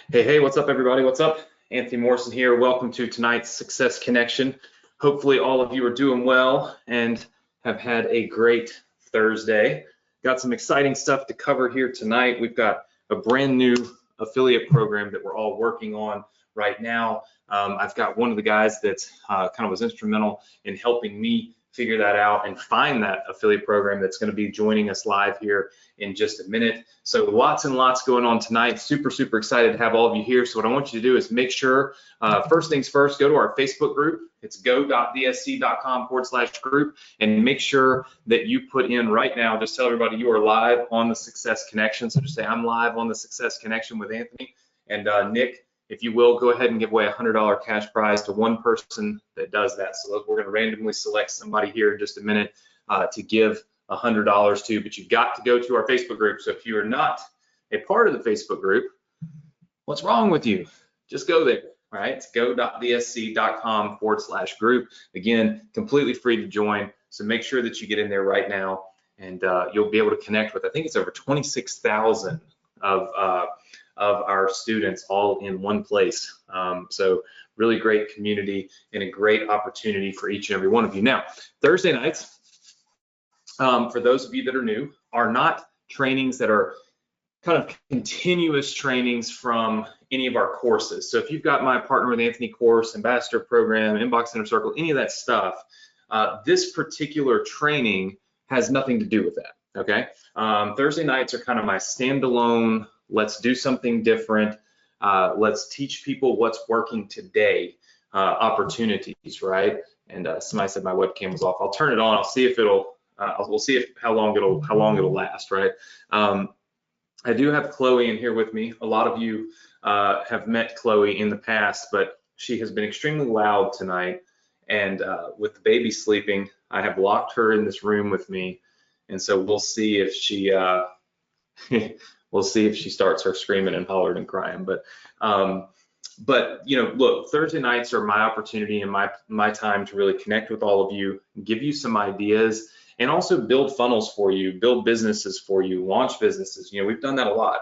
Hey, what's up, everybody? What's up? Anthony Morrison here. Welcome to tonight's Success Connection. Hopefully, all of you are doing well and have had a great Thursday. Got some exciting stuff to cover here tonight. We've got a brand new affiliate program that we're all working on right now. I've got one of the guys that kind of was instrumental in helping me figure that out and find that affiliate program that's going to be joining us live here in just a minute. So lots and lots going on tonight. Super excited to have all of you here. So what I want you to do is make sure, first things first, go to our Facebook group. It's go.dsc.com/group, and make sure that you put in right now, just tell everybody you are live on the Success Connection. So just say, I'm live on the Success Connection with Anthony. And Nick, if you will, go ahead and give away a $100 cash prize to one person that does that. So look, we're going to randomly select somebody here in just a minute to give $100 to, but you've got to go to our Facebook group. So if you are not a part of the Facebook group, what's wrong with you? Just go there, all right? It's go.dsc.com/group. Again, completely free to join. So make sure that you get in there right now, and you'll be able to connect with, I think it's over 26,000 of our students all in one place. So really great community and a great opportunity for each and every one of you. Now, Thursday nights, for those of you that are new, are not trainings that are kind of continuous trainings from any of our courses. So if you've got my Partner with Anthony course, Ambassador Program, Inbox Inner Circle, any of that stuff, this particular training has nothing to do with that, okay? Thursday nights are kind of my standalone, let's do something different, let's teach people what's working today opportunities, right? And somebody said my webcam was off. I'll turn it on. I'll see if it'll. We'll see how long it'll last, right? I do have Chloe in here with me. A lot of you have met Chloe in the past, but she has been extremely loud tonight. And with the baby sleeping, I have locked her in this room with me, and so we'll see if she starts her screaming and hollering and crying. But you know, look, Thursday nights are my opportunity and my time to really connect with all of you, give you some ideas, and also build funnels for you, build businesses for you, launch businesses. You know, we've done that a lot.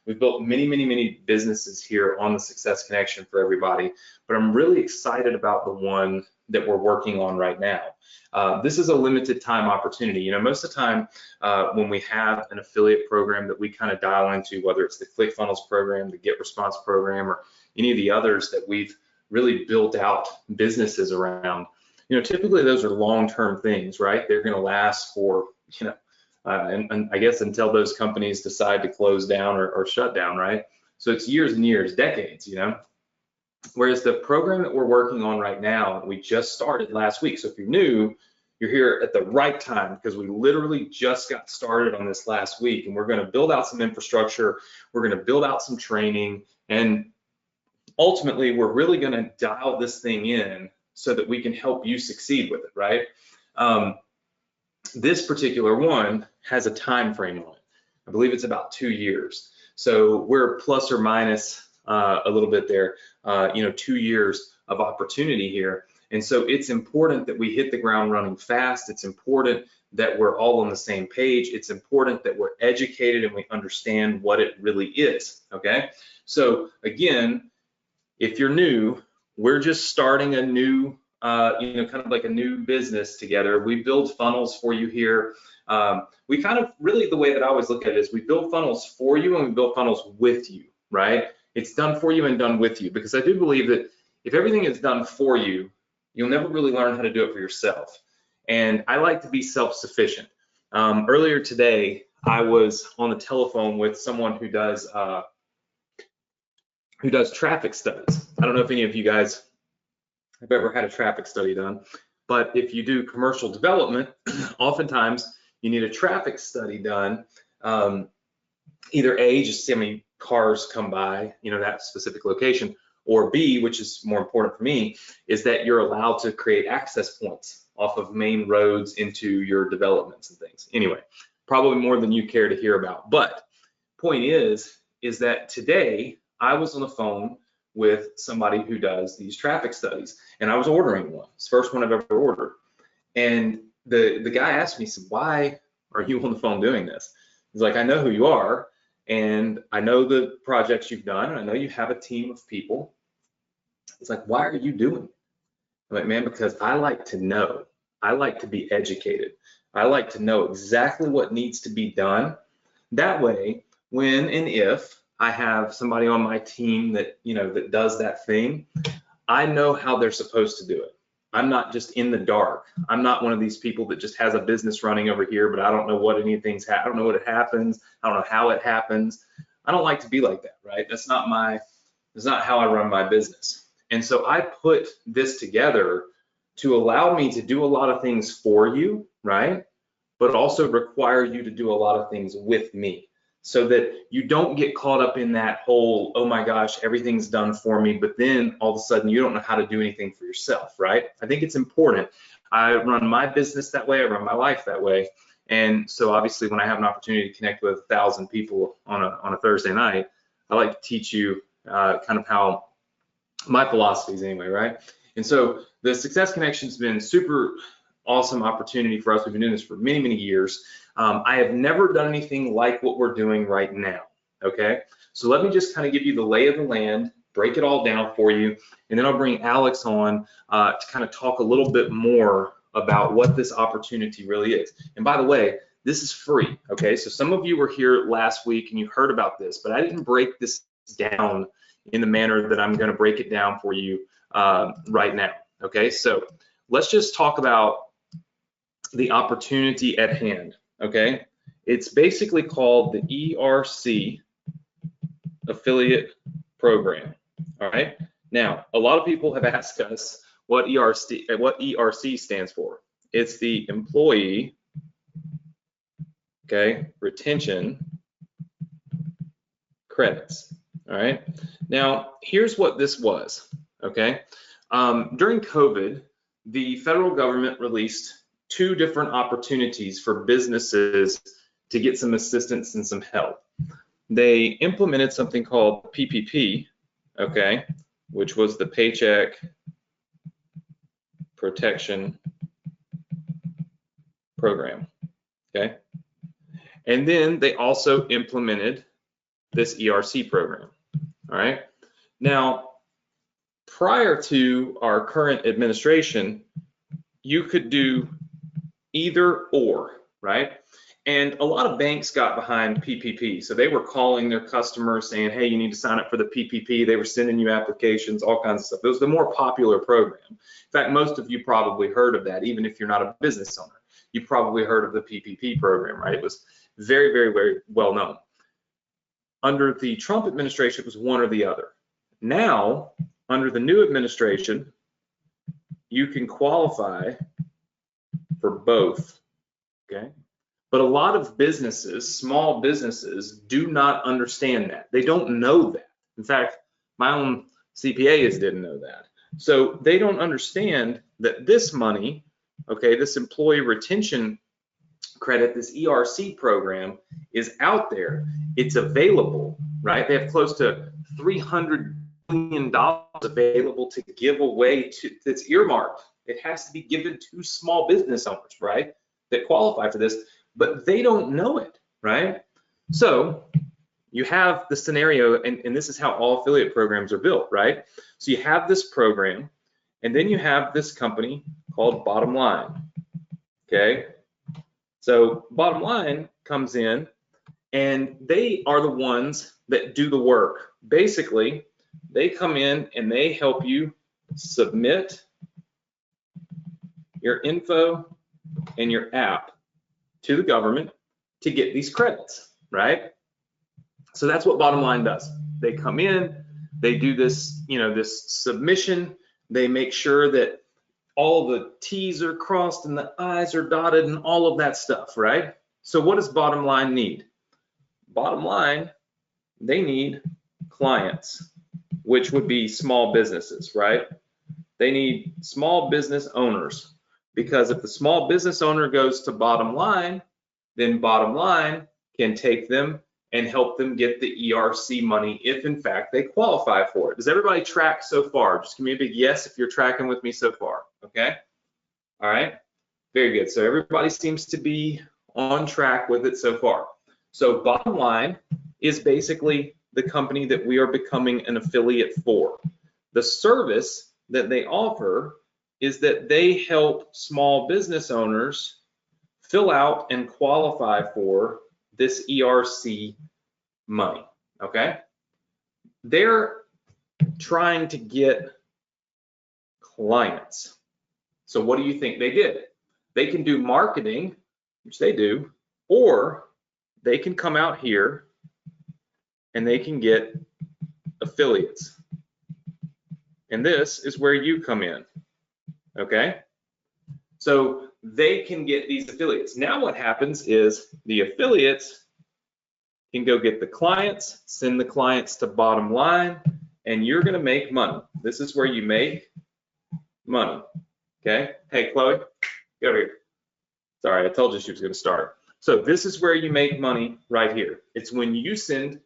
We've built many businesses here on the Success Connection for everybody, but I'm really excited about the one that we're working on right now. This is a limited time opportunity. You know, most of the time when we have an affiliate program that we kind of dial into, whether it's the ClickFunnels program, the Get Response program, or any of the others that we've really built out businesses around, you know, typically those are long-term things, right? They're going to last for, you know, and I guess until those companies decide to close down or shut down, right? So it's years and years, decades, you know. Whereas the program that we're working on right now, we just started last week. So if you're new, you're here at the right time, because we literally just got started on this last week, and we're going to build out some infrastructure. We're going to build out some training, and ultimately we're really going to dial this thing in so that we can help you succeed with it, right? This particular one has a time frame on it. I believe it's about 2 years. So we're plus or minus a little bit there, you know, 2 years of opportunity here. And so it's important that we hit the ground running fast. It's important that we're all on the same page. It's important that we're educated and we understand what it really is, okay? So again, if you're new, we're just starting a new, you know, kind of like a new business together. We build funnels for you here. We kind of really, the way that I always look at it is we build funnels for you and we build funnels with you, right? It's done for you and done with you, because I do believe that if everything is done for you, you'll never really learn how to do it for yourself. And I like to be self-sufficient. Earlier today, I was on the telephone with someone who does traffic studies. I don't know if any of you guys have ever had a traffic study done, but if you do commercial development, oftentimes you need a traffic study done. Either A, just to see how many cars come by, you know, that specific location, or B, which is more important for me, is that you're allowed to create access points off of main roads into your developments and things. Anyway, probably more than you care to hear about. But point is that today I was on the phone with somebody who does these traffic studies, and I was ordering one. It's the first one I've ever ordered. And the guy asked me, he said, why are you on the phone doing this? He's like, I know who you are, and I know the projects you've done, and I know you have a team of people. It's like, why are you doing it? I'm like, man, because I like to know. I like to be educated. I like to know exactly what needs to be done. That way, when and if I have somebody on my team that, that does that thing, I know how they're supposed to do it. I'm not just in the dark. I'm not one of these people that just has a business running over here, but I don't know what anything's I don't know what it happens. I don't know how it happens. I don't like to be like that, right? That's not how I run my business. And so I put this together to allow me to do a lot of things for you, right? But also require you to do a lot of things with me, so that you don't get caught up in that whole, oh my gosh, everything's done for me, but then all of a sudden you don't know how to do anything for yourself, right? I think it's important. I run my business that way, I run my life that way. And so obviously when I have an opportunity to connect with 1,000 people on a Thursday night, I like to teach you kind of how my philosophies anyway, right? And so the Success Connection has been super awesome opportunity for us. We've been doing this for many, many years. I have never done anything like what we're doing right now, okay? So let me just kind of give you the lay of the land, break it all down for you, and then I'll bring Alex on to kind of talk a little bit more about what this opportunity really is. And by the way, this is free, okay? So some of you were here last week and you heard about this, but I didn't break this down in the manner that I'm going to break it down for you right now, okay? So let's just talk about the opportunity at hand, okay? It's basically called the ERC affiliate program, all right? Now, a lot of people have asked us what ERC stands for. It's the employee, okay, retention credits, all right? Now, here's what this was, okay? During COVID, the federal government released 2 different opportunities for businesses to get some assistance and some help. They implemented something called PPP, okay, which was the Paycheck Protection Program, okay? And then they also implemented this ERC program, all right? Now, prior to our current administration, you could do either or, right? And a lot of banks got behind PPP. So they were calling their customers saying, hey, you need to sign up for the PPP. They were sending you applications, all kinds of stuff. It was the more popular program. In fact, most of you probably heard of that, even if you're not a business owner. You probably heard of the PPP program, right? It was very, very, very well known. Under the Trump administration, it was one or the other. Now, under the new administration, you can qualify for both, okay? But a lot of businesses, small businesses, do not understand that. They don't know that. In fact, my own CPAs didn't know that. So they don't understand that this money, okay, this employee retention credit, this ERC program is out there. It's available, right? They have close to $300 million available to give away that's earmarked. It has to be given to small business owners, right, that qualify for this, but they don't know it, right? So you have the scenario, and this is how all affiliate programs are built, right? So you have this program, and then you have this company called Bottom Line, okay? So Bottom Line comes in, and they are the ones that do the work. Basically, they come in and they help you submit your info and your app to the government to get these credits, right? So that's what Bottom Line does. They come in, they do this, this submission, they make sure that all the T's are crossed and the I's are dotted and all of that stuff, right? So what does Bottom Line need? Bottom Line, they need clients, which would be small businesses, right? They need small business owners, because if the small business owner goes to Bottom Line, then Bottom Line can take them and help them get the ERC money if in fact they qualify for it. Does everybody track so far? Just give me a big yes if you're tracking with me so far, okay? All right, very good. So everybody seems to be on track with it so far. So Bottom Line is basically the company that we are becoming an affiliate for. The service that they offer is that they help small business owners fill out and qualify for this ERC money, okay? They're trying to get clients. So what do you think they did? They can do marketing, which they do, or they can come out here and they can get affiliates. And this is where you come in, okay? So they can get these affiliates. Now what happens is the affiliates can go get the clients, send the clients to bottom line, and you're gonna make money. This is where you make money, okay? Hey, Chloe, get over here. Sorry, I told you she was gonna start. So this is where you make money right here. It's when you send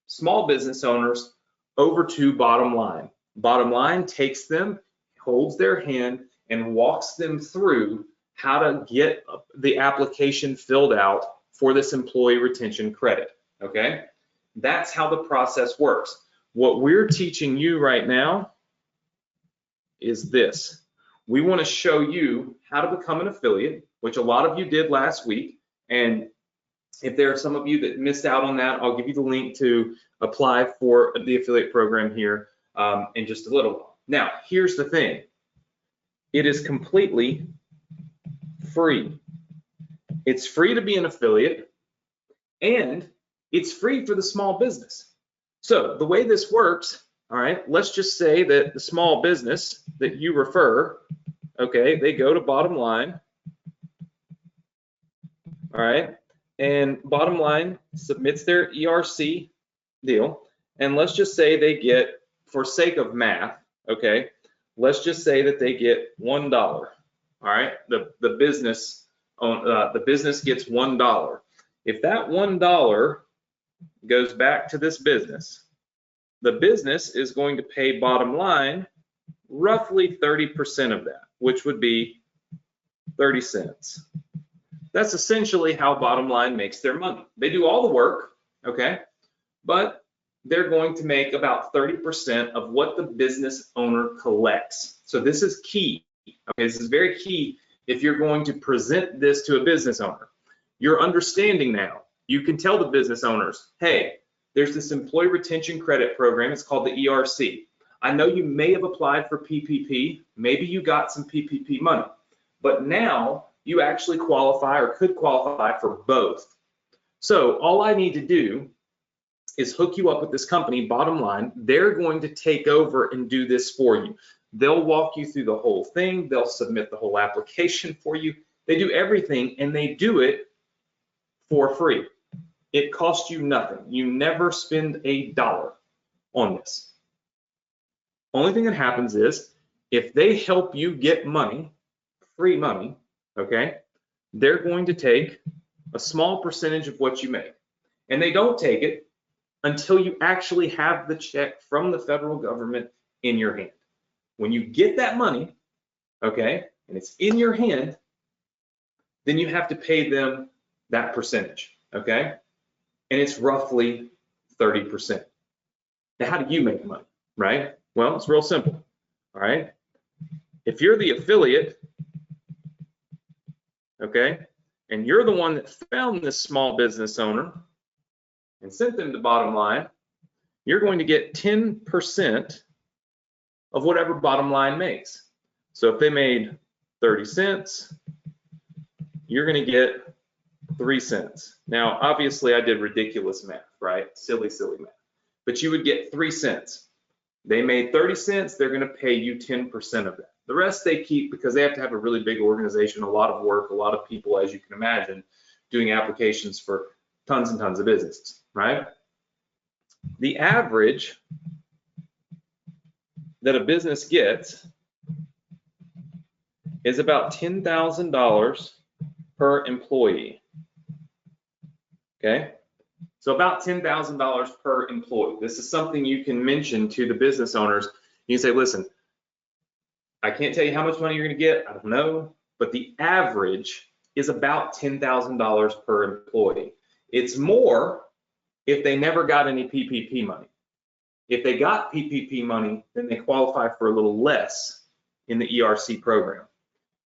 small business owners over to bottom line. Bottom line takes them, holds their hand, and walks them through how to get the application filled out for this employee retention credit, okay? That's how the process works. What we're teaching you right now is this. We want to show you how to become an affiliate, which a lot of you did last week. And if there are some of you that missed out on that, I'll give you the link to apply for the affiliate program here in just a little while. Now, here's the thing. It is completely free. It's free to be an affiliate, and it's free for the small business. So the way this works, all right, let's just say that the small business that you refer, okay, they go to bottom line, all right, and bottom line submits their ERC deal, and let's just say they get, for sake of math, okay, let's just say that they get $1. All right, the business gets $1. If that $1 goes back to this business, the business is going to pay bottom line roughly 30% of that, which would be 30 cents. That's essentially how bottom line makes their money. They do all the work, okay, but they're going to make about 30% of what the business owner collects. So this is key, okay, this is very key if you're going to present this to a business owner. You're understanding now. You can tell the business owners, hey, there's this employee retention credit program, it's called the ERC. I know you may have applied for PPP, maybe you got some PPP money, but now you actually qualify or could qualify for both. So all I need to do is hook you up with this company, bottom line. They're going to take over and do this for you. They'll walk you through the whole thing. They'll submit the whole application for you. They do everything, and they do it for free. It costs you nothing. You never spend $1 on this. Only thing that happens is if they help you get money, free money, okay, they're going to take a small percentage of what you make. And they don't take it until you actually have the check from the federal government in your hand. When you get that money, okay, and it's in your hand, then you have to pay them that percentage, okay? And it's roughly 30%. Now, how do you make money, right? Well, it's real simple, all right? If you're the affiliate, okay, and you're the one that found this small business owner and sent them to bottom line, you're going to get 10% of whatever bottom line makes. So if they made 30 cents, you're going to get 3 cents. Now, obviously, I did ridiculous math, right? Silly math. But you would get 3 cents. They made 30 cents, they're going to pay you 10% of that. The rest they keep because they have to have a really big organization, a lot of work, a lot of people, as you can imagine, doing applications for tons and tons of businesses, right? The average that a business gets is about $10,000 per employee, okay? So about $10,000 per employee. This is something you can mention to the business owners. You can say, listen, I can't tell you how much money you're gonna get, I don't know, but the average is about $10,000 per employee. It's more if they never got any PPP money. If they got PPP money, then they qualify for a little less in the ERC program.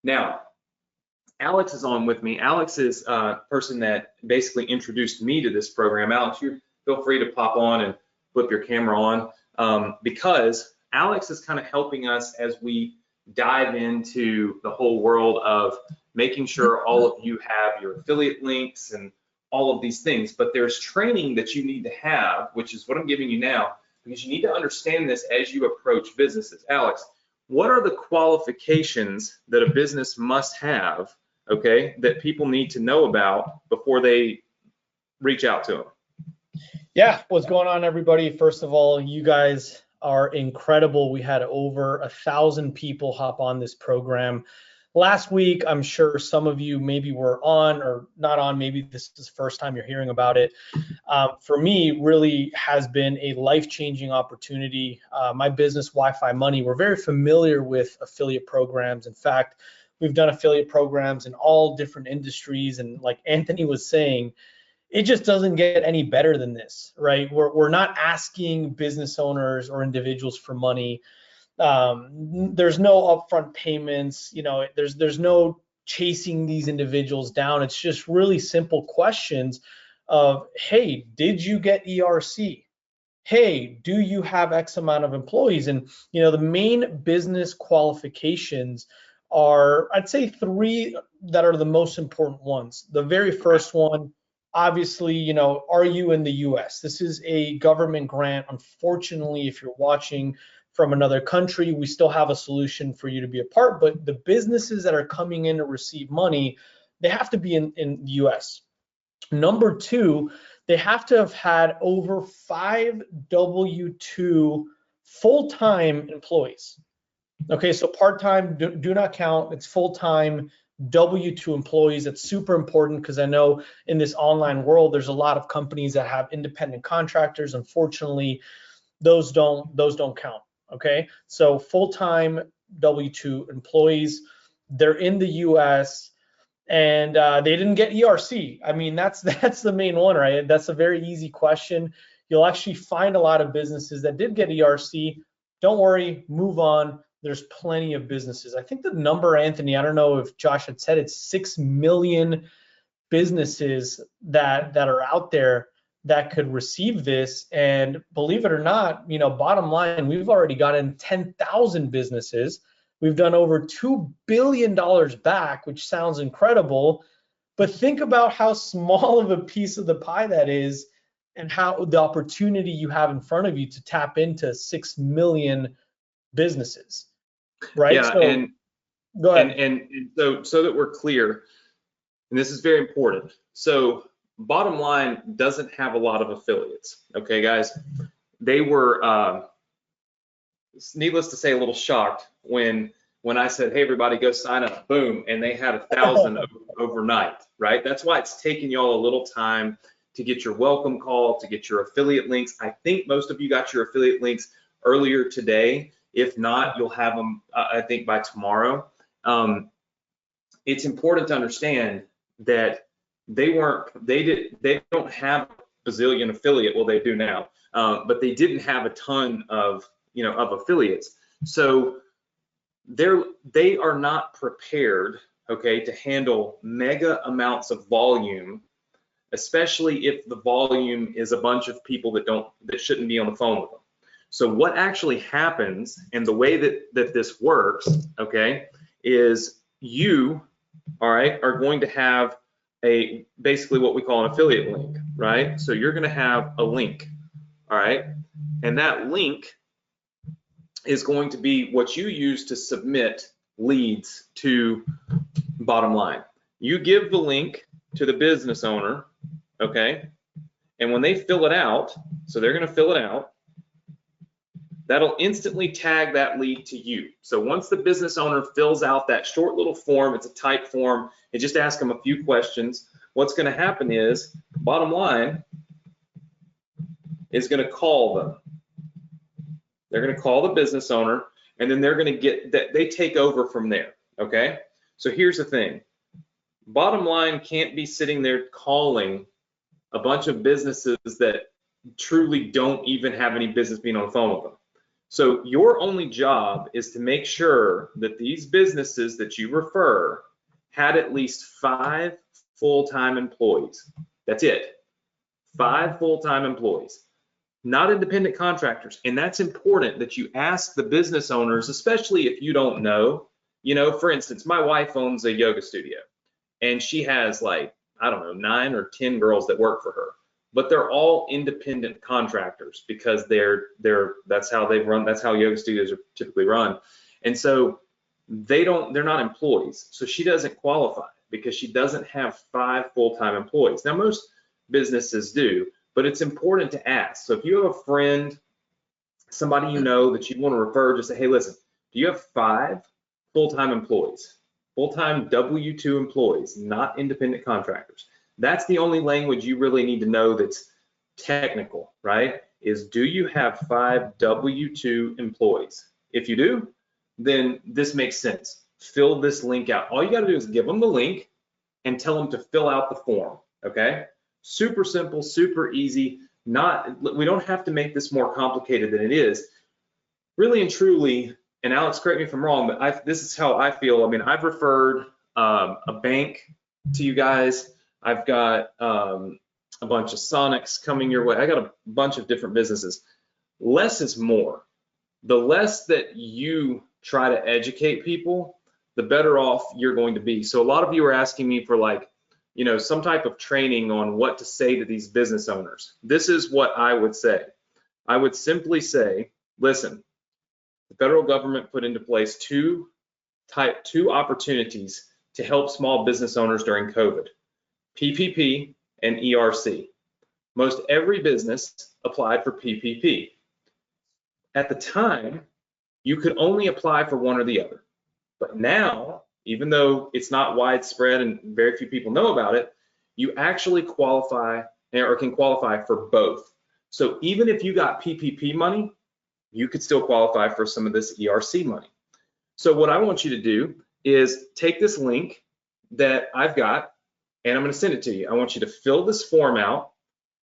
Now, Alex is on with me. Alex is a person that basically introduced me to this program. Alex, you feel free to pop on and flip your camera on, because Alex is kind of helping us as we dive into the whole world of making sure all of you have your affiliate links and all of these things. But there's training that you need to have, which is what I'm giving you now, because you need to understand this as you approach businesses. Alex, what are the qualifications that a business must have, okay, that people need to know about before they reach out to them? Yeah, what's going on, everybody? First of all, you guys are incredible. We had over 1,000 people hop on this program last week. I'm sure some of you maybe were on or not on. Maybe this is the first time you're hearing about it. For me, really has been a life-changing opportunity. My business, Wi-Fi Money, we're very familiar with affiliate programs. In fact, we've done affiliate programs in all different industries. And like Anthony was saying, it just doesn't get any better than this, right? We're not asking business owners or individuals for money. There's no upfront payments, you know, there's no chasing these individuals down. It's just really simple questions of, hey, did you get ERC? Hey, do you have X amount of employees? And, you know, the main business qualifications are, I'd say, 3 that are the most important ones. The very first one, obviously, you know, are you in the US? This is a government grant. Unfortunately, if you're watching from another country, we still have a solution for you to be a part, but the businesses that are coming in to receive money, they have to be in the US. Number 2, they have to have had over 5 W-2 full-time employees. Okay, so part-time do not count. It's full-time W-2 employees. That's super important because I know in this online world, there's a lot of companies that have independent contractors. Unfortunately, those don't count. Okay, so full-time W-2 employees, they're in the US and they didn't get ERC. I mean, that's the main one, right? That's a very easy question. You'll actually find a lot of businesses that did get ERC. Don't worry, move on. There's plenty of businesses. I think the number, Anthony, I don't know if Josh had said, it's 6 million businesses that are out there that could receive this. And believe it or not, you know, bottom line, we've already gotten 10,000 businesses. We've done over $2 billion back, which sounds incredible. But think about how small of a piece of the pie that is and how the opportunity you have in front of you to tap into 6 million businesses. Right. Yeah, so, and go ahead. And so that we're clear, and this is very important. So bottom line doesn't have a lot of affiliates. Okay, guys, they were needless to say a little shocked when I said, hey, everybody, go sign up. Boom, and they had 1,000 overnight. Right. That's why it's taking y'all a little time to get your welcome call, to get your affiliate links. I think most of you got your affiliate links earlier today. If not, you'll have them, I think, by tomorrow. It's important to understand that they don't have a bazillion affiliate. Well, they do now, but they didn't have a ton of, you know, of affiliates. So they are not prepared, okay, to handle mega amounts of volume, especially if the volume is a bunch of people that shouldn't be on the phone with them. So what actually happens, and the way that this works, okay, is you, all right, are going to have basically what we call an affiliate link, right? So you're going to have a link, all right, and that link is going to be what you use to submit leads to bottom line. You give the link to the business owner, okay, and when they fill it out, so they're going to fill it out, that'll instantly tag that lead to you. So once the business owner fills out that short little form, it's a type form, and just ask them a few questions, what's going to happen is, bottom line, is going to call them. They're going to call the business owner, and then they're going to get that, they take over from there, okay? So here's the thing. Bottom line can't be sitting there calling a bunch of businesses that truly don't even have any business being on the phone with them. So your only job is to make sure that these businesses that you refer had at least 5 full-time employees. That's it. 5 full-time employees, not independent contractors. And that's important that you ask the business owners, especially if you don't know. You know, for instance, my wife owns a yoga studio and she has like, I don't know, 9 or 10 girls that work for her, but they're all independent contractors because that's how they run, that's how yoga studios are typically run. And so they're not employees. So she doesn't qualify because she doesn't have 5 full-time employees. Now most businesses do, but it's important to ask. So if you have a friend, somebody you know that you want to refer, just say, hey, listen, do you have 5 full-time employees, full-time W-2 employees, not independent contractors? That's the only language you really need to know that's technical, right? Is do you have 5 W-2 employees? If you do, then this makes sense. Fill this link out. All you got to do is give them the link and tell them to fill out the form, okay? Super simple, super easy. We don't have to make this more complicated than it is. Really and truly, and Alex, correct me if I'm wrong, but this is how I feel. I mean, I've referred a bank to you guys. I've got a bunch of Sonics coming your way. I got a bunch of different businesses. Less is more. The less that you try to educate people, the better off you're going to be. So a lot of you are asking me for like, you know, some type of training on what to say to these business owners. This is what I would say. I would simply say, listen, the federal government put into place two opportunities to help small business owners during COVID, PPP and ERC. Most every business applied for PPP. At the time, you could only apply for one or the other. But now, even though it's not widespread and very few people know about it, you actually qualify or can qualify for both. So even if you got PPP money, you could still qualify for some of this ERC money. So what I want you to do is take this link that I've got, and I'm going to send it to you. I want you to fill this form out,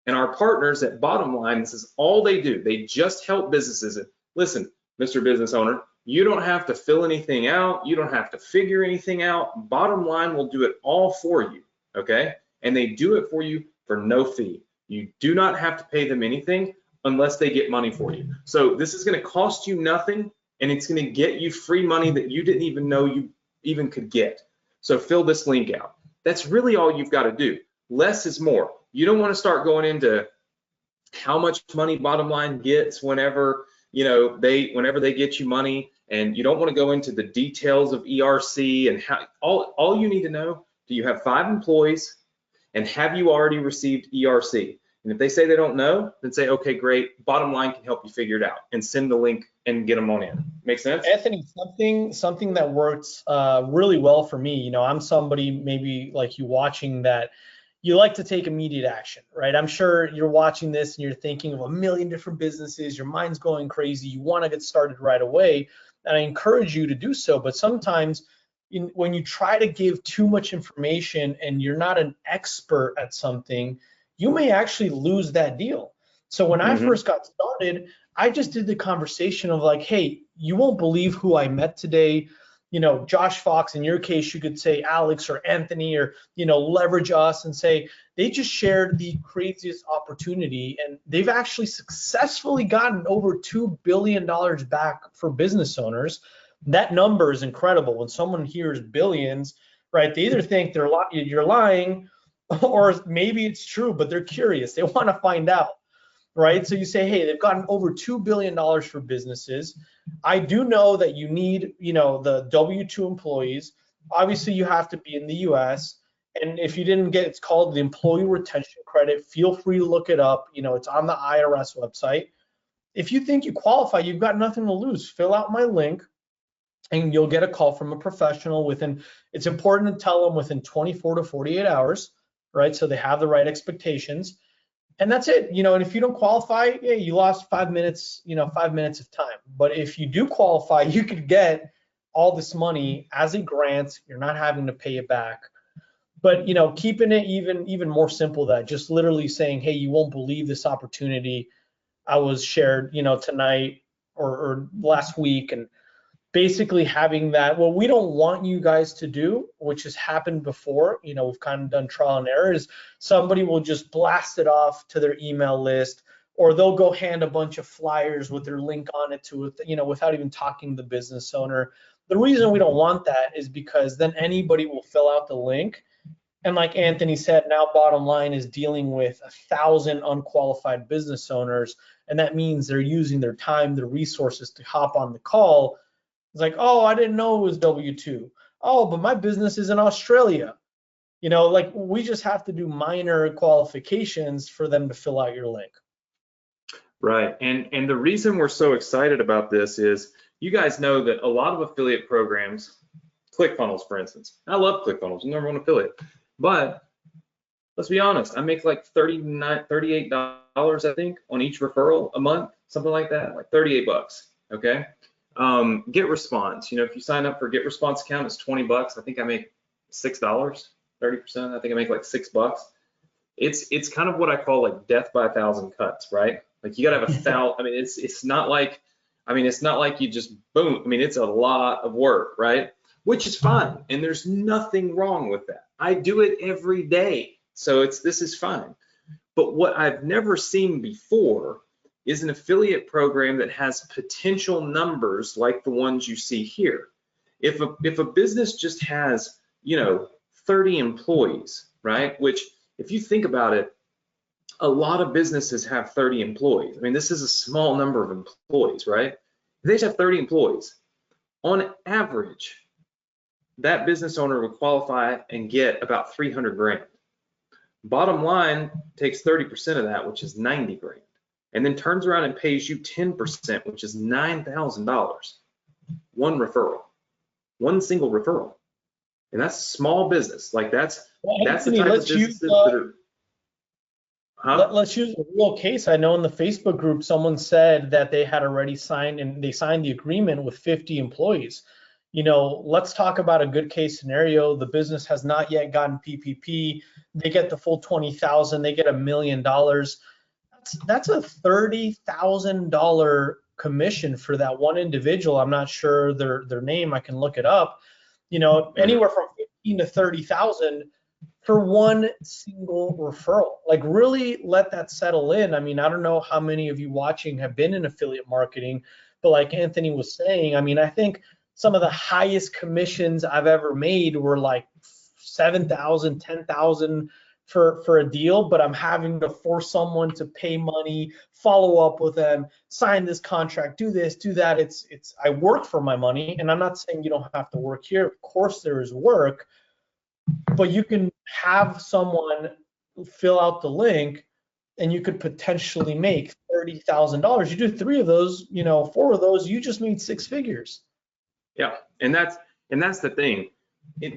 and our partners at Bottom Line, this is all they do. They just help businesses. And listen, Mr. Business Owner, you don't have to fill anything out. You don't have to figure anything out. Bottom Line will do it all for you, okay? And they do it for you for no fee. You do not have to pay them anything unless they get money for you. So this is going to cost you nothing, and it's going to get you free money that you didn't even know you even could get. So fill this link out. That's really all you've got to do. Less is more. You don't want to start going into how much money Bottom Line gets whenever, you know, whenever they get you money, and you don't want to go into the details of ERC and how. All you need to know, do you have 5 employees, and have you already received ERC? And if they say they don't know, then say, okay, great, Bottom Line can help you figure it out, and send the link and get them on in. Make sense? Anthony, something that works really well for me, you know, I'm somebody maybe like you watching that you like to take immediate action, right? I'm sure you're watching this and you're thinking of a million different businesses, your mind's going crazy, you want to get started right away, and I encourage you to do so. But sometimes when you try to give too much information and you're not an expert at something, you may actually lose that deal. So when I first got started, I just did the conversation of like, hey, you won't believe who I met today. You know, Josh Fox, in your case, you could say Alex or Anthony, or, you know, leverage us and say they just shared the craziest opportunity, and they've actually successfully gotten over $2 billion back for business owners. That number is incredible. When someone hears billions, right, they either think you're lying, or maybe it's true, but they're curious. They want to find out, right? So you say, hey, they've gotten over $2 billion for businesses. I do know that you need, you know, the W-2 employees. Obviously, you have to be in the US. And if you didn't get, it's called the Employee Retention Credit. Feel free to look it up. You know, it's on the IRS website. If you think you qualify, you've got nothing to lose. Fill out my link, and you'll get a call from a professional it's important to tell them within 24 to 48 hours, right? So they have the right expectations. And that's it, you know, and if you don't qualify, yeah, you lost 5 minutes, you know, 5 minutes of time. But if you do qualify, you could get all this money as a grant. You're not having to pay it back. But keeping it even more simple, that just literally saying, hey, you won't believe this opportunity I was shared, tonight or last week, and basically having that. What we don't want you guys to do, which has happened before, we've kind of done trial and error, is somebody will just blast it off to their email list, or they'll go hand a bunch of flyers with their link on it to it, without even talking to the business owner. The reason we don't want that is because then anybody will fill out the link. And like Anthony said, now Bottom Line is dealing with 1,000 unqualified business owners. And that means they're using their time, their resources to hop on the call. It's like, oh, I didn't know it was W-2. Oh, but my business is in Australia. Like we just have to do minor qualifications for them to fill out your link. Right. And the reason we're so excited about this is you guys know that a lot of affiliate programs, ClickFunnels, for instance. I love ClickFunnels, number one affiliate. But let's be honest, I make like $38, I think, on each referral a month, something like that, like 38 bucks. Okay. Get Response. If you sign up for Get Response account, it's 20 bucks. I think I make $6, 30%. I think I make like $6. It's kind of what I call like death by 1,000 cuts, right? Like you gotta have 1,000. I mean, it's not like you just boom. I mean, it's a lot of work, right? Which is fine, and there's nothing wrong with that. I do it every day, so this is fine. But what I've never seen before is an affiliate program that has potential numbers like the ones you see here. If a business just has 30 employees, right? Which if you think about it, a lot of businesses have 30 employees. I mean, this is a small number of employees, right? If they just have 30 employees, on average, that business owner would qualify and get about 300 grand. Bottom Line takes 30% of that, which is 90 grand, and then turns around and pays you 10%, which is $9,000. One referral, one single referral. And that's a small business. Like that's the type of businesses that are. Let's use a real case. I know in the Facebook group, someone said that they had already signed the agreement with 50 employees. Let's talk about a good case scenario. The business has not yet gotten PPP. They get the full 20,000. They get $1 million. That's a $30,000 commission for that one individual. I'm not sure their name. I can look it up. Anywhere from 15 to 30,000 for one single referral. Like really let that settle in. I mean, I don't know how many of you watching have been in affiliate marketing, but like Anthony was saying, I mean, I think some of the highest commissions I've ever made were like 7,000, 10,000 for a deal, but I'm having to force someone to pay money, follow up with them, sign this contract, do this, do that. I work for my money, and I'm not saying you don't have to work here. Of course there is work, but you can have someone fill out the link and you could potentially make $30,000. You do 3 of those, 4 of those, you just made 6 figures. Yeah, and that's the thing.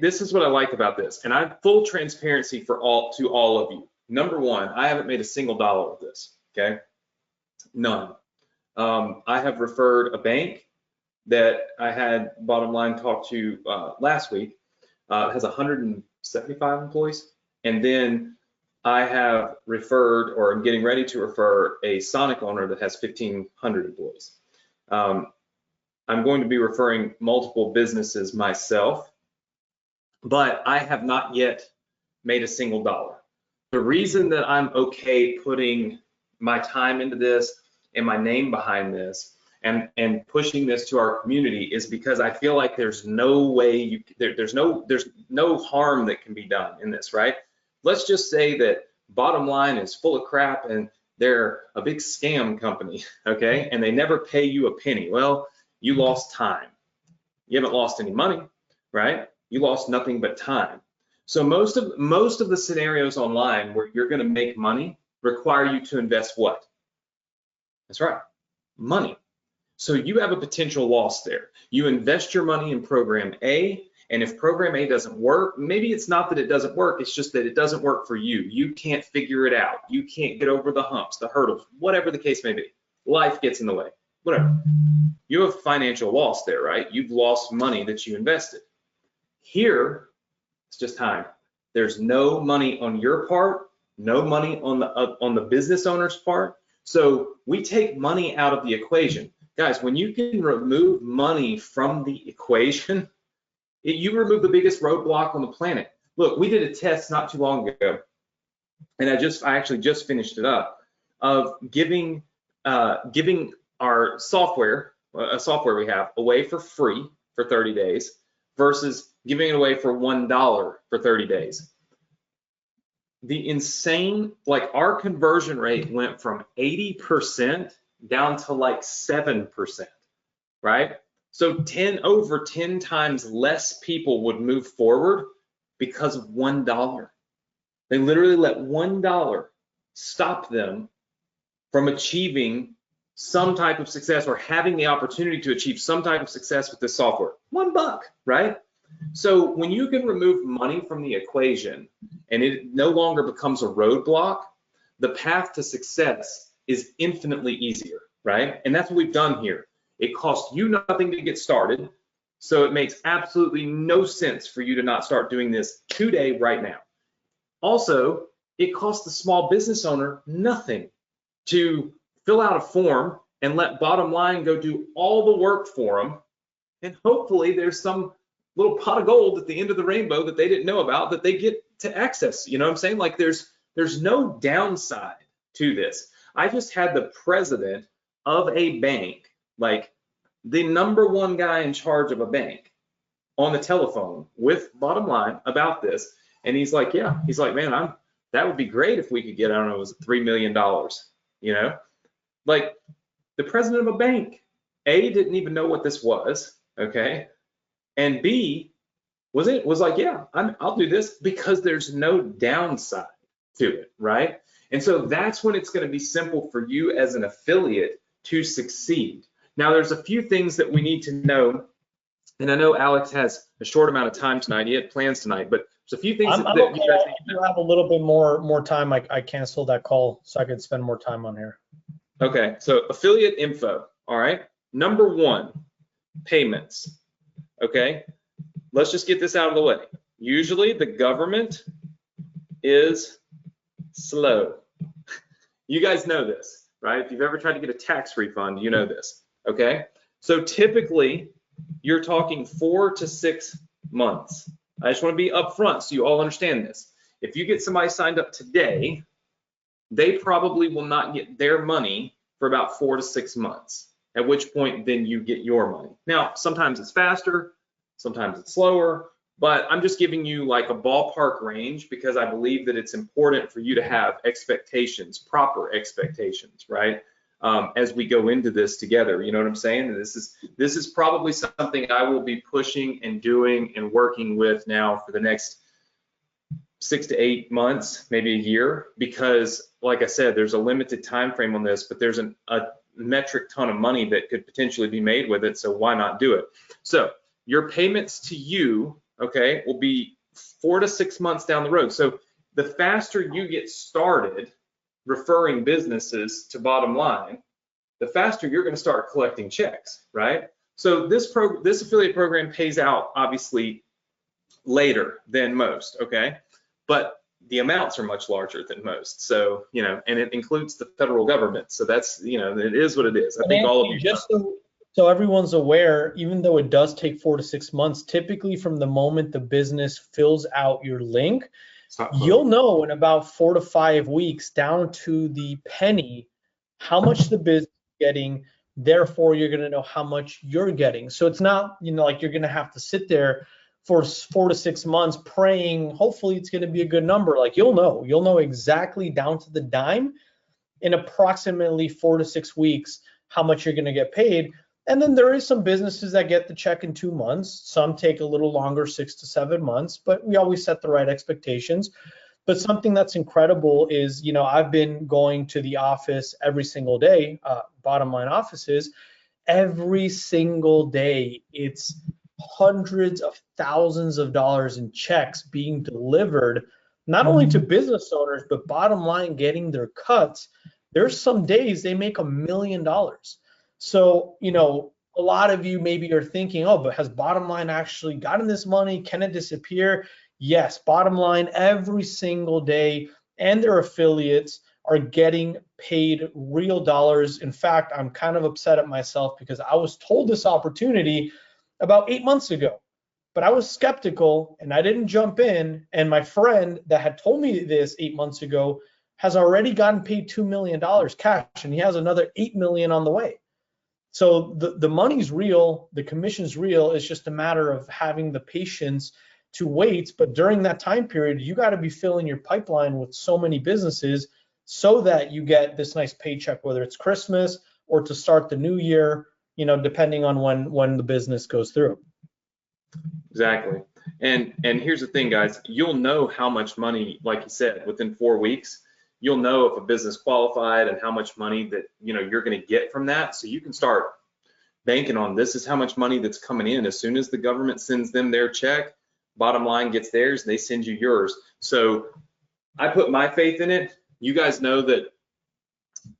This is what I like about this, and I have full transparency to all of you. Number one, I haven't made a single dollar with this. Okay, none. I have referred a bank that I had Bottom Line talk to last week. It has 175 employees, and then I have referred, or I'm getting ready to refer, a Sonic owner that has 1,500 employees. I'm going to be referring multiple businesses myself, but I have not yet made a single dollar. The reason that I'm okay putting my time into this and my name behind this and pushing this to our community is because I feel like there's no way there's no harm that can be done in this, right? Let's just say that Bottom Line is full of crap and they're a big scam company, okay? And they never pay you a penny. Well, you lost time. You haven't lost any money, right? You lost nothing but time. So most of the scenarios online where you're going to make money require you to invest what? That's right, money. So you have a potential loss there. You invest your money in program A, and if program A doesn't work, maybe it's not that it doesn't work, it's just that it doesn't work for you. You can't figure it out. You can't get over the humps, the hurdles, whatever the case may be. Life gets in the way, whatever. You have financial loss there, right? You've lost money that you invested. Here, it's just time. There's no money on your part, no money on the business owner's part. So we take money out of the equation. Guys, when you can remove money from the equation, you remove the biggest roadblock on the planet. Look, we did a test not too long ago, and I actually just finished it up, of giving our software, a software we have, away for free for 30 days versus giving it away for $1 for 30 days. The insane, like our conversion rate went from 80% down to like 7%, right? So over 10 times less people would move forward because of $1. They literally let $1 stop them from achieving some type of success or having the opportunity to achieve some type of success with this software. $1, right? So when you can remove money from the equation and it no longer becomes a roadblock, the path to success is infinitely easier, right? And that's what we've done here. It costs you nothing to get started, so it makes absolutely no sense for you to not start doing this today, right now. Also, it costs the small business owner nothing to fill out a form and let Bottom Line go do all the work for them, and hopefully there's some little pot of gold at the end of the rainbow that they didn't know about that they get to access. You know what I'm saying? Like there's no downside to this. I just had the president of a bank, like the #1 guy in charge of a bank, on the telephone with Bottom Line about this, and he's like, yeah, he's like, man, that would be great if we could get, I don't know, it was $3 million, you know? Like the president of a bank, A, didn't even know what this was, okay? And B, was like, yeah, I'll do this because there's no downside to it, right? And so that's when it's going to be simple for you as an affiliate to succeed. Now, there's a few things that we need to know, and I know Alex has a short amount of time tonight. He had plans tonight, but there's a few things that okay. you guys need to know. If you have a little bit more time, I canceled that call so I could spend more time on here. Okay, so affiliate info, all right? #1, payments, okay? Let's just get this out of the way. Usually the government is slow. You guys know this, right? If you've ever tried to get a tax refund, you know this, okay? So typically you're talking 4 to 6 months. I just want to be upfront so you all understand this. If you get somebody signed up today, they probably will not get their money for about 4 to 6 months, at which point then you get your money. Now, sometimes it's faster, sometimes it's slower, but I'm just giving you like a ballpark range because I believe that it's important for you to have expectations, proper expectations, right? As we go into this together, you know what I'm saying? And this is probably something I will be pushing and doing and working with now for the next 6 to 8 months, maybe a year, because like I said, there's a limited time frame on this, but there's a metric ton of money that could potentially be made with it, so why not do it? So your payments to you, okay, will be 4 to 6 months down the road. So the faster you get started referring businesses to Bottom Line, the faster you're going to start collecting checks, right? So this affiliate program pays out obviously later than most, okay? But the amounts are much larger than most. So, you know, and it includes the federal government. So that's, you know, it is what it is. I think all of you just so everyone's aware, even though it does take 4 to 6 months, typically from the moment the business fills out your link, you'll know in about 4 to 5 weeks down to the penny how much the business is getting. Therefore, you're going to know how much you're getting. So it's not, you know, like you're going to have to sit there for 4 to 6 months praying, hopefully it's going to be a good number. Like you'll know exactly down to the dime in approximately 4 to 6 weeks how much you're going to get paid. And then there is some businesses that get the check in 2 months. Some take a little longer, 6 to 7 months, but we always set the right expectations. But something that's incredible is, you know, I've been going to the office every single day, Bottom Line offices, every single day. It's hundreds of thousands of dollars in checks being delivered, not only to business owners, but Bottom Line getting their cuts. There's some days they make $1 million. So, you know, a lot of you maybe are thinking, oh, but has Bottom Line actually gotten this money? Can it disappear? Yes, bottom line, every single day, and their affiliates are getting paid real dollars. In fact, I'm kind of upset at myself because I was told this opportunity about 8 months ago, but I was skeptical and I didn't jump in. And my friend that had told me this 8 months ago has already gotten paid $2 million cash, and he has another 8 million on the way. So the money's real, the commission's real. It's just a matter of having the patience to wait. But during that time period, you got to be filling your pipeline with so many businesses so that you get this nice paycheck, whether it's Christmas or to start the new year, depending on when the business goes through. Exactly. And here's the thing, guys, you'll know how much money, like you said, within 4 weeks, you'll know if a business qualified and how much money that you're going to get from that. So you can start banking on this is how much money that's coming in. As soon as the government sends them their check, bottom line gets theirs, they send you yours. So I put my faith in it. You guys know that,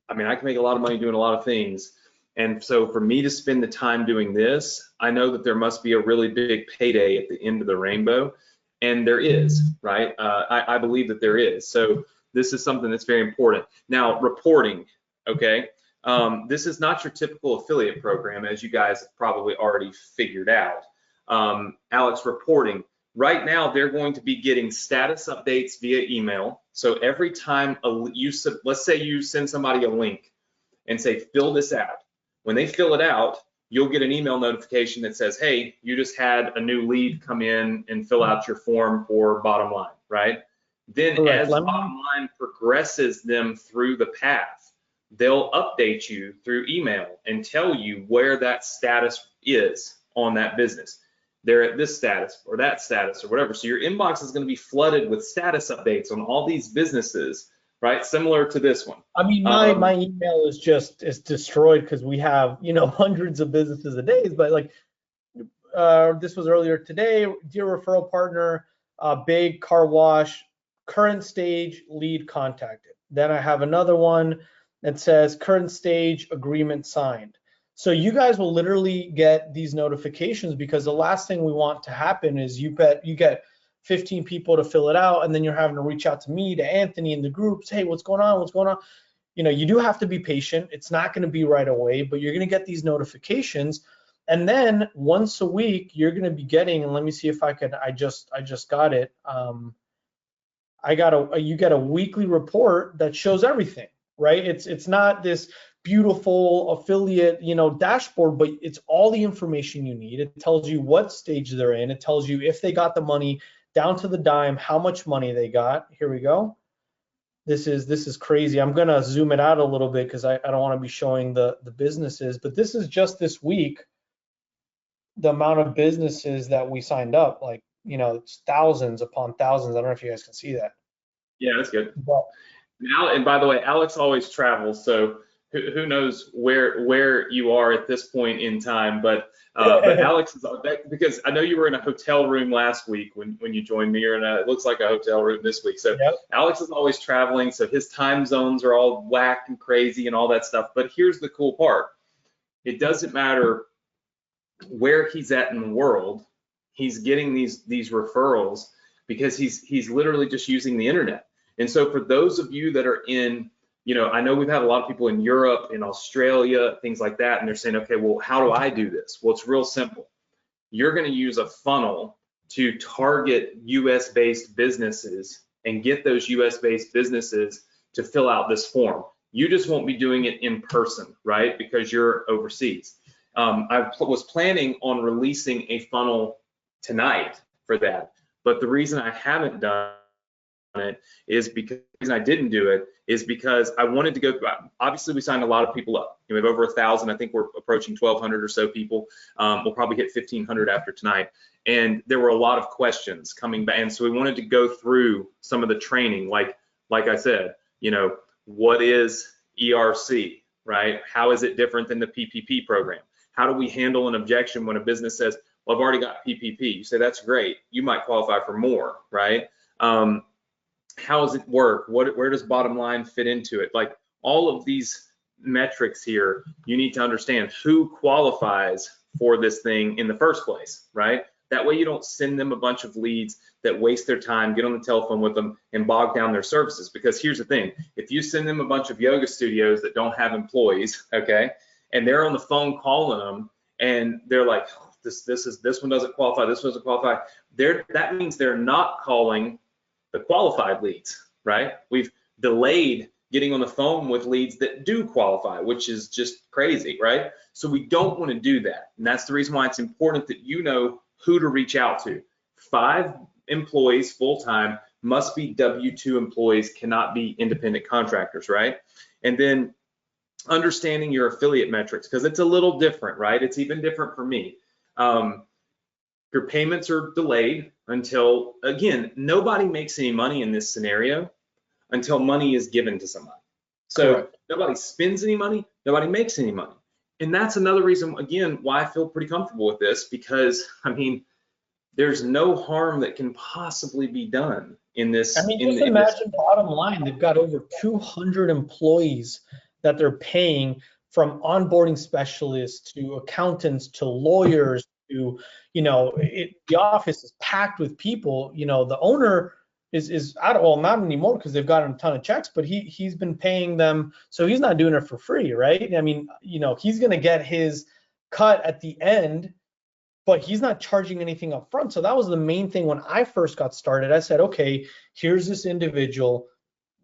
I mean, I can make a lot of money doing a lot of things. And so for me to spend the time doing this, I know that there must be a really big payday at the end of the rainbow. And there is, right? I believe that there is. So this is something that's very important. Now, reporting, okay? This is not your typical affiliate program, as you guys have probably already figured out. Alex, reporting. Right now, they're going to be getting status updates via email. So every time let's say you send somebody a link and say, fill this out. When they fill it out, you'll get an email notification that says, hey, you just had a new lead come in and fill out your form for bottom line, right? Then Correct. as bottom line progresses them through the path, they'll update you through email and tell you where that status is on that business. They're at this status or that status or whatever. So your inbox is going to be flooded with status updates on all these businesses, right? Similar to this one. I mean, my email is destroyed because we have, hundreds of businesses a day. But like this was earlier today, dear referral partner, big car wash, current stage lead contacted. Then I have another one that says current stage agreement signed. So you guys will literally get these notifications, because the last thing we want to happen is you get 15 people to fill it out, and then you're having to reach out to me, to Anthony in the groups. Hey, what's going on? What's going on? You do have to be patient. It's not going to be right away, but you're going to get these notifications. And then once a week, you're going to be getting, and let me see if I just got it. You get a weekly report that shows everything, right? It's not this beautiful affiliate, dashboard, but it's all the information you need. It tells you what stage they're in. It tells you if they got the money down to the dime, how much money they got. Here we go. This is crazy. I'm gonna zoom it out a little bit because I don't want to be showing the businesses, but this is just this week, the amount of businesses that we signed up, like, it's thousands upon thousands. I don't know if you guys can see that. Yeah, that's good. But, and by the way, Alex always travels, so who knows where you are at this point in time, but Alex is, because I know you were in a hotel room last week when you joined me, or it looks like a hotel room this week. So yep. Alex is always traveling, so his time zones are all whack and crazy and all that stuff. But here's the cool part. It doesn't matter where he's at in the world, he's getting these referrals because he's literally just using the internet. And so for those of you that are in, I know we've had a lot of people in Europe, in Australia, things like that, and they're saying, okay, well, how do I do this? Well, it's real simple. You're going to use a funnel to target US-based businesses and get those US-based businesses to fill out this form. You just won't be doing it in person, right? Because you're overseas. I was planning on releasing a funnel tonight for that, but the reason I haven't done it is because the reason I didn't do it is because I wanted to go through. Obviously, we signed a lot of people up. We have over 1,000. I think we're approaching 1,200 or so people. We'll probably hit 1,500 after tonight. And there were a lot of questions coming back, and so we wanted to go through some of the training, like I said, what is ERC, right? How is it different than the PPP program? How do we handle an objection when a business says, well, I've already got PPP? You say, that's great. You might qualify for more, right? How does it work? Where does bottom line fit into it? Like all of these metrics here, you need to understand who qualifies for this thing in the first place, right? That way you don't send them a bunch of leads that waste their time, get on the telephone with them, and bog down their services. Because here's the thing, if you send them a bunch of yoga studios that don't have employees, okay, and they're on the phone calling them, and they're like, oh, this one doesn't qualify, this one doesn't qualify, that means they're not calling the qualified leads, right? We've delayed getting on the phone with leads that do qualify, which is just crazy, right? So we don't want to do that. And that's the reason why it's important that you know who to reach out to. 5 employees full-time must be W-2 employees, cannot be independent contractors, right? And then understanding your affiliate metrics, because it's a little different, right? It's even different for me. Your payments are delayed until, again, nobody makes any money in this scenario until money is given to somebody. So Correct. Nobody spends any money, nobody makes any money. And that's another reason, again, why I feel pretty comfortable with this, because I mean, there's no harm that can possibly be done in this. I mean, just imagine bottom line, they've got over 200 employees that they're paying, from onboarding specialists to accountants to lawyers to, the office is packed with people. The owner is out of, well, not anymore because they've gotten a ton of checks, but he's been paying them, so he's not doing it for free, right? I mean, he's going to get his cut at the end, but he's not charging anything up front. So that was the main thing when I first got started. I said, okay, here's this individual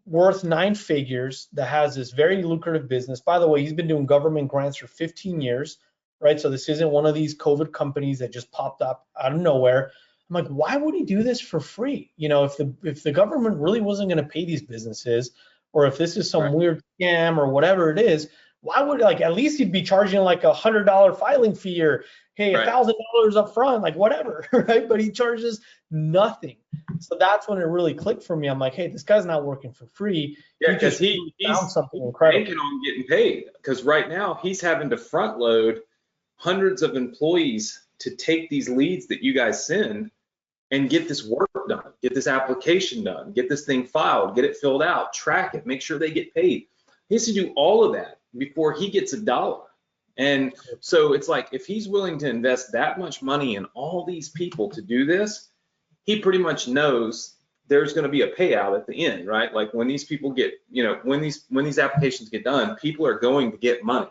worth 9 figures that has this very lucrative business. By the way, he's been doing government grants for 15 years, right? So this isn't one of these COVID companies that just popped up out of nowhere. I'm like, why would he do this for free? If the government really wasn't going to pay these businesses, or if this is some weird scam or whatever it is, why would, at least he'd be charging like $100 filing fee, or hey, $1,000 up front, like whatever, right? But he charges nothing. So that's when it really clicked for me. I'm like, hey, this guy's not working for free. Yeah, because he's something incredible. banking on getting paid. Because right now he's having to front load hundreds of employees to take these leads that you guys send and get this work done, get this application done, get this thing filed, get it filled out, track it, make sure they get paid. He has to do all of that before he gets $1. And so it's like, if he's willing to invest that much money in all these people to do this, he pretty much knows there's going to be a payout at the end, right? Like when these people get, when these applications get done, people are going to get money.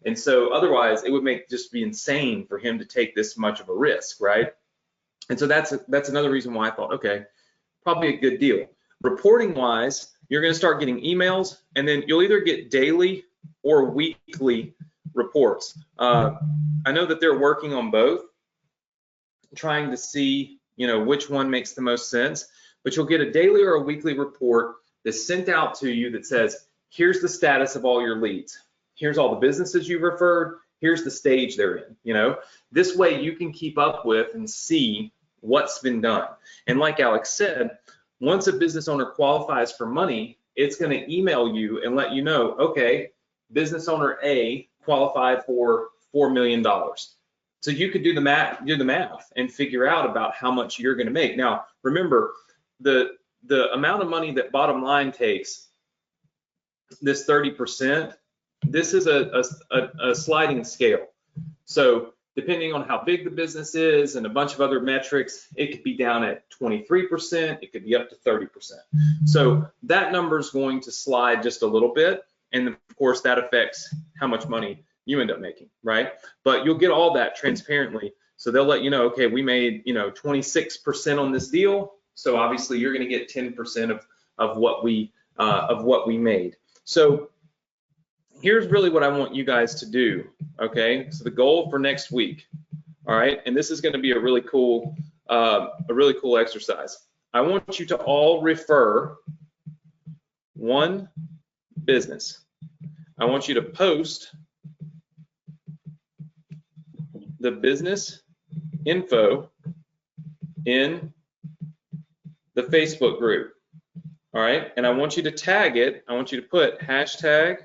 And so otherwise it would just be insane for him to take this much of a risk, right? And so that's another reason why I thought, okay, probably a good deal. Reporting wise, you're going to start getting emails, and then you'll either get daily or weekly reports. I know that they're working on both, trying to see, which one makes the most sense, but you'll get a daily or a weekly report that's sent out to you that says, here's the status of all your leads. Here's all the businesses you've referred. Here's the stage they're in. This way you can keep up with and see what's been done. And like Alex said, once a business owner qualifies for money, it's going to email you and let you know, okay, business owner A qualified for $4 million. So you could do the math and figure out about how much you're going to make. Now, remember, the amount of money that Bottom Line takes, this 30%, this is a sliding scale. So depending on how big the business is and a bunch of other metrics, it could be down at 23%, it could be up to 30%. So that number is going to slide just a little bit. And of course, that affects how much money you end up making, right? But you'll get all that transparently. So they'll let you know, okay, we made 26% on this deal. So obviously you're going to get 10% of what we made. So here's really what I want you guys to do, okay? So the goal for next week, all right? And this is going to be a really cool exercise. I want you to all refer one business. I want you to post the business info in the Facebook group, all right? And I want you to tag it. I want you to put hashtag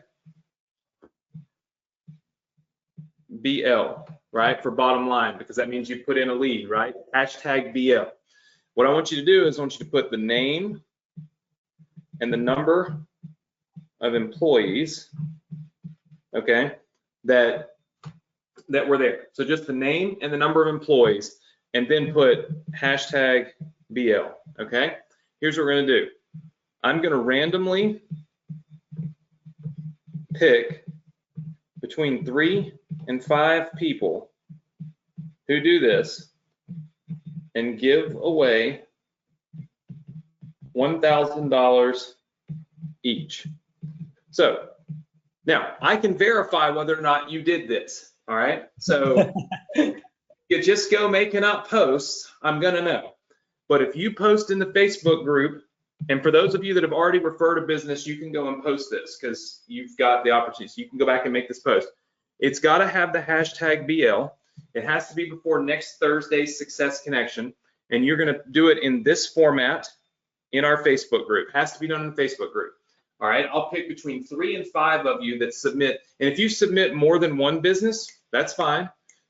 BL, right, for Bottom Line, because that means you put in a lead, right? Hashtag BL. What I want you to do is I want you to put the name and the number of employees, okay, that were there. So just the name and the number of employees, and then put hashtag BL, okay? Here's what we're gonna do. I'm gonna randomly pick between 3 and 5 people who do this and give away $1,000 each. So now I can verify whether or not you did this, all right? So you just go making up posts, I'm gonna know. But if you post in the Facebook group, and for those of you that have already referred a business, you can go and post this because you've got the opportunity. So you can go back and make this post. It's got to have the hashtag BL. It has to be before next Thursday's Success Connection, and you're going to do it in this format in our Facebook group. It has to be done in the Facebook group. All right, I'll pick between 3 and 5 of you that submit. And if you submit more than one business, that's fine.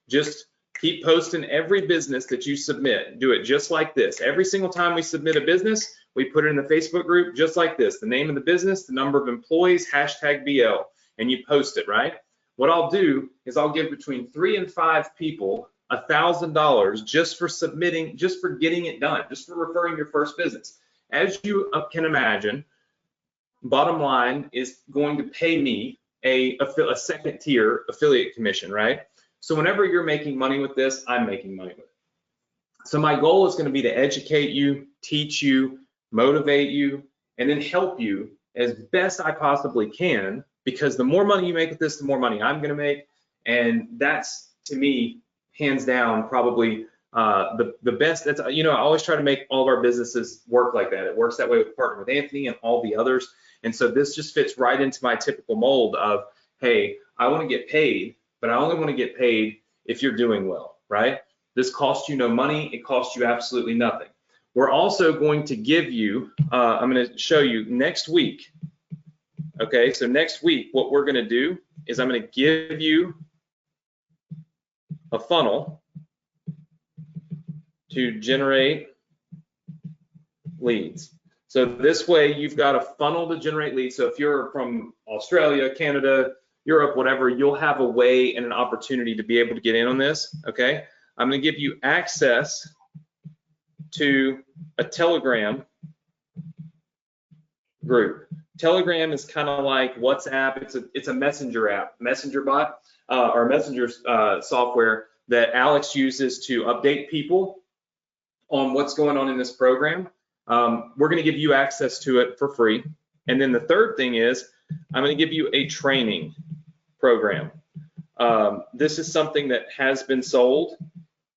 Just keep posting every business that you submit. Do it just like this. Every single time we submit a business, we put it in the Facebook group just like this. The name of the business, the number of employees, hashtag BL, and you post it, right? What I'll do is I'll give between 3 and 5 people $1,000 just for submitting, just for getting it done, just for referring your first business. As you can imagine, Bottom Line is going to pay me a second tier affiliate commission, right? So whenever you're making money with this, I'm making money with it. So my goal is going to be to educate you, teach you, motivate you, and then help you as best I possibly can, because the more money you make with this, the more money I'm going to make. And that's, to me, hands down, probably the best. That's, I always try to make all of our businesses work like that. It works that way with Partner with Anthony and all the others. And so this just fits right into my typical mold of, hey, I want to get paid, but I only want to get paid if you're doing well, right? This costs you no money. It costs you absolutely nothing. We're also going to give you, I'm going to show you next week. Okay, so next week, what we're going to do is I'm going to give you a funnel to generate leads. So this way, you've got a funnel to generate leads. So if you're from Australia, Canada, Europe, whatever, you'll have a way and an opportunity to be able to get in on this, okay? I'm going to give you access to a Telegram group. Telegram is kind of like WhatsApp. It's a messenger app, messenger bot, or messenger software that Alex uses to update people on what's going on in this program. We're going to give you access to it for free. And then the third thing is I'm going to give you a training program. This is something that has been sold,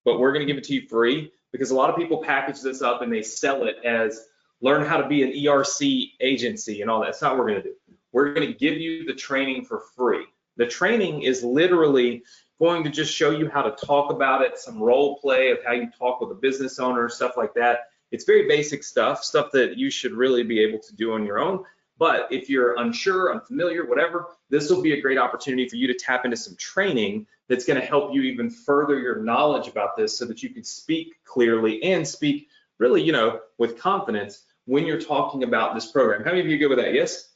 but we're going to give it to you free, because a lot of people package this up and they sell it as learn how to be an ERC agency and all that. That's not what we're going to do. We're going to give you the training for free. The training is literally going to just show you how to talk about it, some role play of how you talk with a business owner, stuff like that. It's very basic stuff that you should really be able to do on your own. But if you're unsure, unfamiliar, whatever, this will be a great opportunity for you to tap into some training that's going to help you even further your knowledge about this, so that you can speak clearly and speak really, with confidence when you're talking about this program. How many of you are good with that? Yes?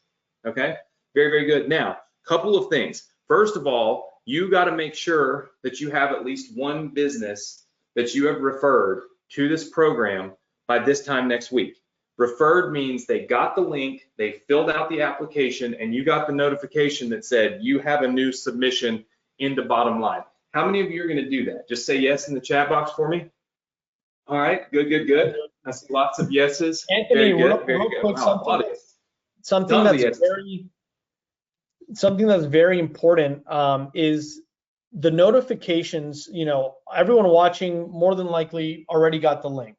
Okay, very, very good. Now, couple of things. First of all, you got to make sure that you have at least one business that you have referred to this program by this time next week. Referred means they got the link, they filled out the application, and you got the notification that said you have a new submission into Bottom Line. How many of you are going to do that? Just say yes in the chat box for me. All right, good, good, good. I see lots of yeses. Anthony, real quick, Wow, something that's very important is the notifications. Everyone watching more than likely already got the link,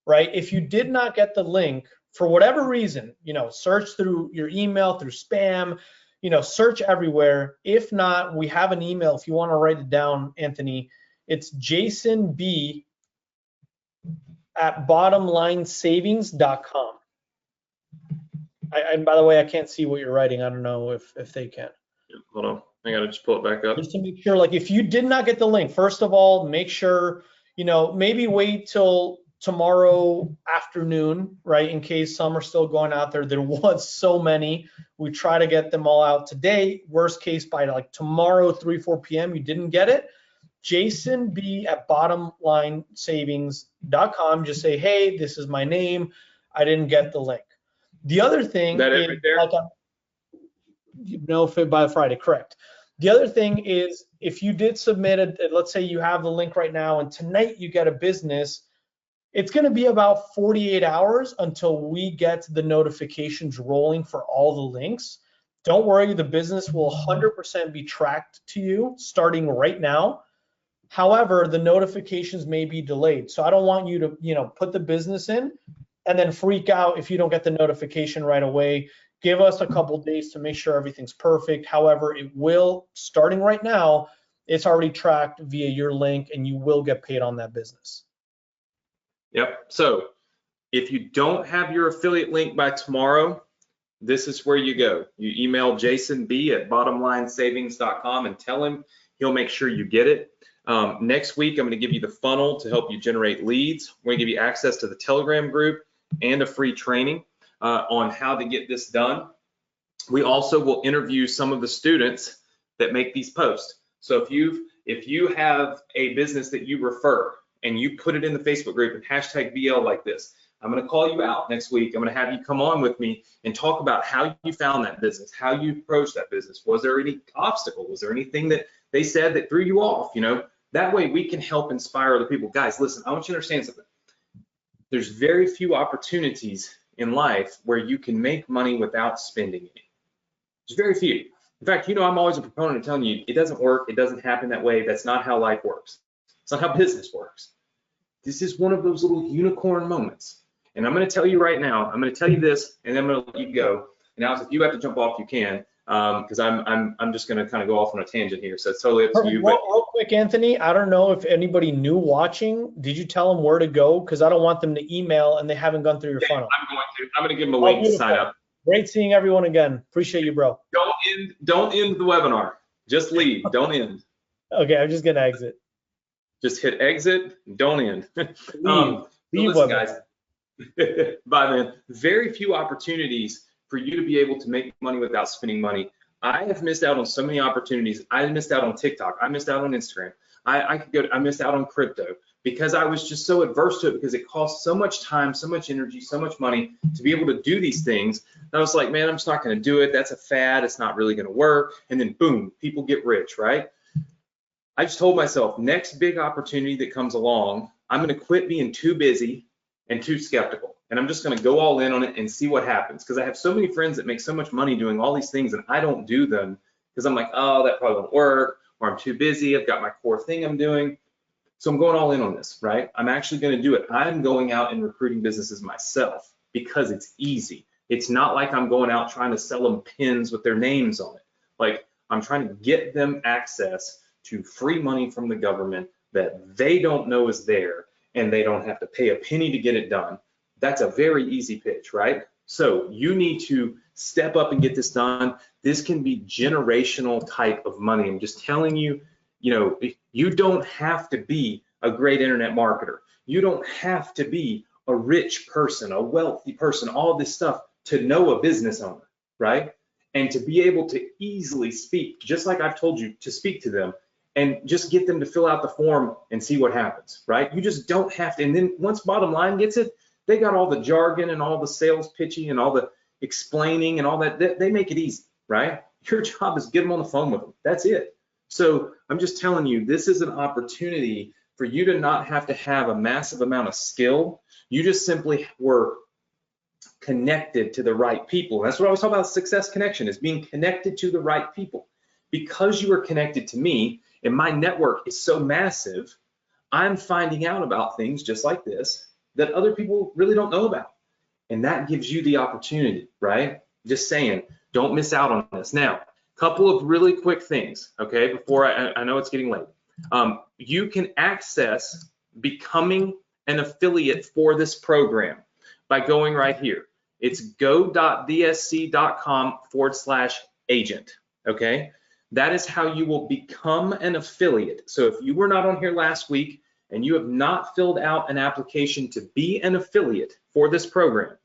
right? If you did not get the link for whatever reason, search through your email, through spam, search everywhere. If not, we have an email if you want to write it down, Anthony. It's jasonb@bottomlinesavings.com. And by the way, I can't see what you're writing. I don't know if they can. Hold on, I gotta just pull it back up. Just to make sure, like if you did not get the link, first of all, make sure, maybe wait till tomorrow afternoon, right? In case some are still going out there. There was so many. We try to get them all out today. Worst case, by like tomorrow, 3-4 p.m., you didn't get it. jasonb@bottomlinesavings.com. Just say, hey, this is my name. I didn't get the link. The other thing That is, it right there? like, fit by Friday, correct. The other thing is, if you did submit it, let's say you have the link right now and tonight you get a business, it's going to be about 48 hours until we get the notifications rolling for all the links. Don't worry, the business will 100% be tracked to you starting right now. However, the notifications may be delayed. So I don't want you to, put the business in and then freak out if you don't get the notification right away. Give us a couple days to make sure everything's perfect. However, it will, starting right now, it's already tracked via your link and you will get paid on that business. Yep. So if you don't have your affiliate link by tomorrow, this is where you go. You email jasonb@bottomlinesavings.com and tell him. He'll make sure you get it. Next week, I'm going to give you the funnel to help you generate leads. We're going to give you access to the Telegram group and a free training on how to get this done. We also will interview some of the students that make these posts. So if you have a business that you refer and you put it in the Facebook group and hashtag BL like this, I'm going to call you out next week. I'm going to have you come on with me and talk about how you found that business, how you approached that business. Was there any obstacle? Was there anything that they said that threw you off? That way we can help inspire other people. Guys, listen, I want you to understand something. There's very few opportunities in life where you can make money without spending any. There's very few. In fact, I'm always a proponent of telling you it doesn't work. It doesn't happen that way. That's not how life works. It's not how business works. This is one of those little unicorn moments. And I'm going to tell you right now, I'm going to tell you this, and then I'm going to let you go. And Alex, if you have to jump off, you can, because I'm just going to kind of go off on a tangent here. So it's totally up to you. Real quick, Anthony, I don't know if anybody new watching, did you tell them where to go? Because I don't want them to email and they haven't gone through your funnel. I'm going to give them a link to sign up. Great seeing everyone again. Appreciate you, bro. Don't end the webinar. Just leave. Don't end. Okay, I'm just going to exit. Just hit exit. Don't end. Leave listen, guys. Bye, man. Very few opportunities for you to be able to make money without spending money. I have missed out on so many opportunities. I missed out on TikTok. I missed out on Instagram. I missed out on crypto because I was just so adverse to it because it costs so much time, so much energy, so much money to be able to do these things. And I was like, man, I'm just not going to do it. That's a fad. It's not really going to work. And then boom, people get rich, right? I just told myself, next big opportunity that comes along, I'm going to quit being too busy and too skeptical. And I'm just going to go all in on it and see what happens. Because I have so many friends that make so much money doing all these things and I don't do them because I'm like, oh, that probably won't work, or I'm too busy. I've got my core thing I'm doing. So I'm going all in on this, right? I'm actually going to do it. I'm going out and recruiting businesses myself because it's easy. It's not like I'm going out trying to sell them pins with their names on it. Like, I'm trying to get them access to free money from the government that they don't know is there, and they don't have to pay a penny to get it done. That's a very easy pitch, right? So you need to step up and get this done. This can be generational type of money. I'm just telling you, you don't have to be a great internet marketer. You don't have to be a rich person, a wealthy person, all this stuff to know a business owner, right? And to be able to easily speak, just like I've told you, to speak to them and just get them to fill out the form and see what happens, right? You just don't have to. And then once Bottom Line gets it, they got all the jargon and all the sales pitching and all the explaining and all that. They make it easy, right? Your job is get them on the phone with them. That's it. So I'm just telling you, this is an opportunity for you to not have to have a massive amount of skill. You just simply were connected to the right people. And that's what I was talking about. Success connection is being connected to the right people. Because you are connected to me and my network is so massive, I'm finding out about things just like this that other people really don't know about. And that gives you the opportunity, right? Just saying, don't miss out on this. Now, couple of really quick things, okay, before I know it's getting late. You can access becoming an affiliate for this program by going right here. It's go.dsc.com/agent, okay? That is how you will become an affiliate. So if you were not on here last week and you have not filled out an application to be an affiliate for this program,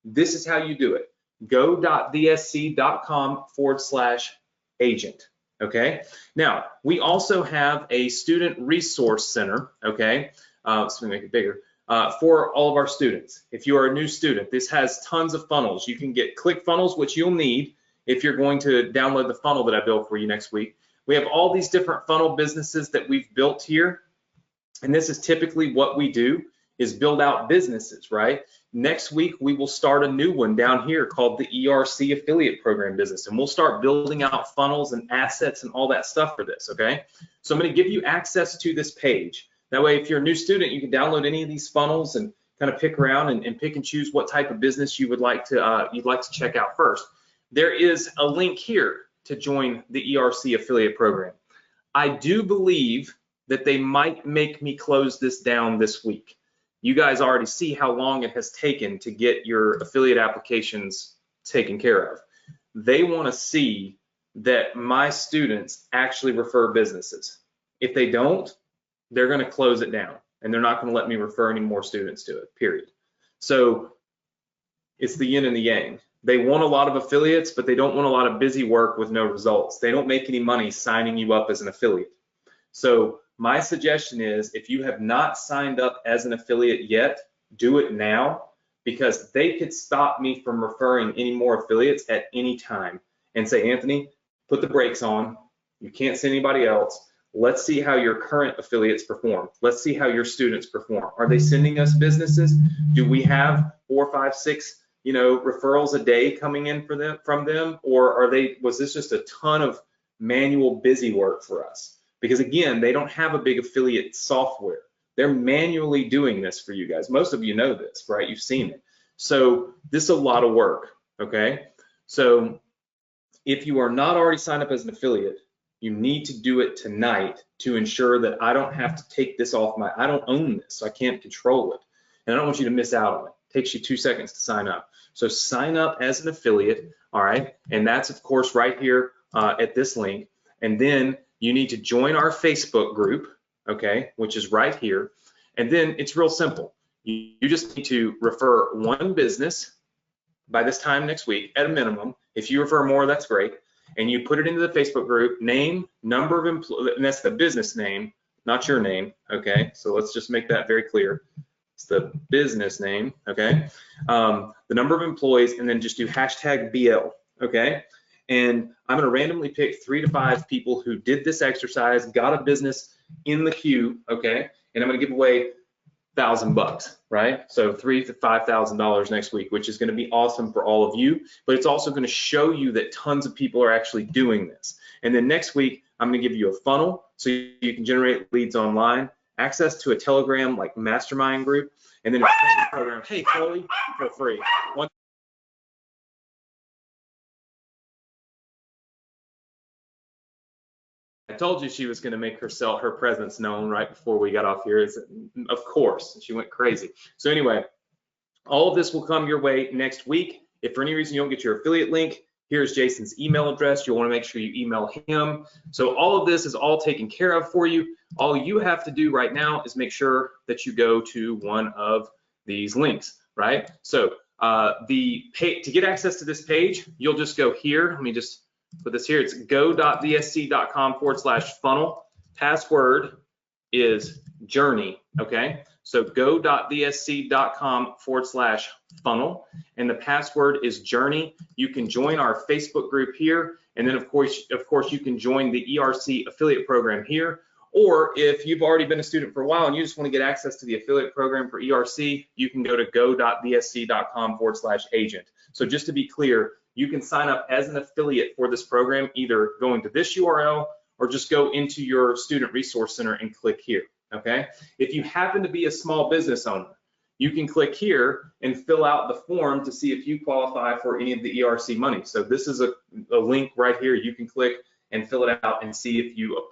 this is how you do it. Go.dsc.com/agent. Okay. Now, we also have a student resource center. Okay. So let me make it bigger. For all of our students. If you are a new student, this has tons of funnels. You can get ClickFunnels, which you'll need if you're going to download the funnel that I built for you next week. We have all these different funnel businesses that we've built here. And this is typically what we do, is build out businesses, right? Next week, we will start a new one down here called the ERC affiliate program business. And we'll start building out funnels and assets and all that stuff for this, okay? So I'm gonna give you access to this page. That way, if you're a new student, you can download any of these funnels and kind of pick around and pick and choose what type of business you would like to check out first. There is a link here to join the ERC affiliate program. I do believe that they might make me close this down this week. You guys already see how long it has taken to get your affiliate applications taken care of. They want to see that my students actually refer businesses. If they don't, they're going to close it down and they're not going to let me refer any more students to it, period. So it's the yin and the yang. They want a lot of affiliates, but they don't want a lot of busy work with no results. They don't make any money signing you up as an affiliate. So my suggestion is, if you have not signed up as an affiliate yet, do it now, because they could stop me from referring any more affiliates at any time and say, Anthony, put the brakes on. You can't see anybody else. Let's see how your current affiliates perform. Let's see how your students perform. Are they sending us businesses? Do we have 4, 5, 6, referrals a day coming in from them, or was this just a ton of manual busy work for us? Because again, they don't have a big affiliate software. They're manually doing this for you guys. Most of you know this, right? You've seen it. So this is a lot of work, okay? So if you are not already signed up as an affiliate, you need to do it tonight to ensure that I don't have to take this off I don't own this, so I can't control it. And I don't want you to miss out on it. It takes you 2 seconds to sign up. So sign up as an affiliate, all right? And that's, of course, right here at this link. And then you need to join our Facebook group, okay, which is right here. And then it's real simple. You just need to refer one business by this time next week at a minimum. If you refer more, that's great. And you put it into the Facebook group, name, number of employees, and that's the business name, not your name, okay? So let's just make that very clear. It's the business name, okay? The number of employees, and then just do #BL, okay? And I'm gonna randomly pick 3 to 5 people who did this exercise, got a business in the queue, okay? And I'm gonna give away $1,000, right? So $3,000 to $5,000 next week, which is gonna be awesome for all of you, but it's also gonna show you that tons of people are actually doing this. And then next week, I'm gonna give you a funnel so you can generate leads online, access to a Telegram like mastermind group, and then a training program. Hey, Chloe, for free. I told you she was going to make her presence known right before we got off here. Of course, she went crazy. So anyway, all of this will come your way next week. If for any reason you don't get your affiliate link, here's Jason's email address. You'll want to make sure you email him. So all of this is all taken care of for you. All you have to do right now is make sure that you go to one of these links, right? So to get access to this page, you'll just go here. Let me just put this here. It's go.vsc.com/funnel. Password is journey, okay? So go.vsc.com/funnel, and the password is journey. You can join our Facebook group here, and then of course you can join the ERC affiliate program here. Or if you've already been a student for a while and you just want to get access to the affiliate program for ERC, you can go to go.vsc.com/agent. So just to be clear, you can sign up as an affiliate for this program, either going to this URL or just go into your student resource center and click here, okay? If you happen to be a small business owner, you can click here and fill out the form to see if you qualify for any of the ERC money. So this is a link right here. You can click and fill it out and see if you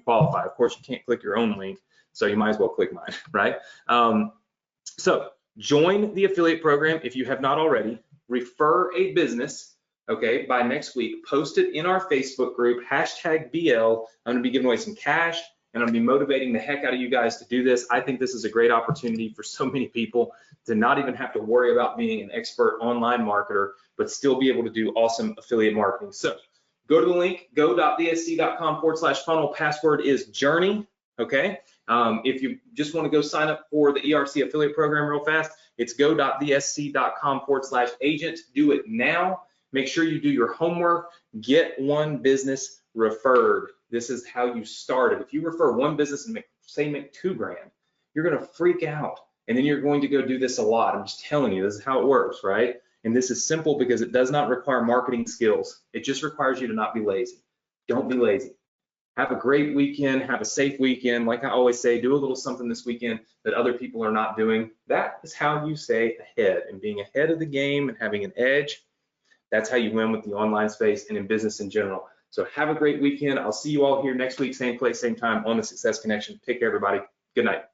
qualify. Of course, you can't click your own link, so you might as well click mine, right? So join the affiliate program if you have not already. Refer a business, okay, by next week. Post it in our Facebook group, #BL. I'm gonna be giving away some cash, and I'm gonna be motivating the heck out of you guys to do this. I think this is a great opportunity for so many people to not even have to worry about being an expert online marketer, but still be able to do awesome affiliate marketing. So go to the link, go.thsc.com/funnel. Password is journey. Okay. If you just want to go sign up for the ERC affiliate program real fast, it's go.thsc.com/agent. Do it now. Make sure you do your homework. Get one business referred. This is how you start it. If you refer one business and make $2 grand, you're going to freak out. And then you're going to go do this a lot. I'm just telling you, this is how it works, right? And this is simple because it does not require marketing skills. It just requires you to not be lazy. Don't be lazy. Have a great weekend. Have a safe weekend. Like I always say, do a little something this weekend that other people are not doing. That is how you stay ahead. And being ahead of the game and having an edge, that's how you win with the online space and in business in general. So have a great weekend. I'll see you all here next week, same place, same time on the Success Connection. Take care, everybody. Good night.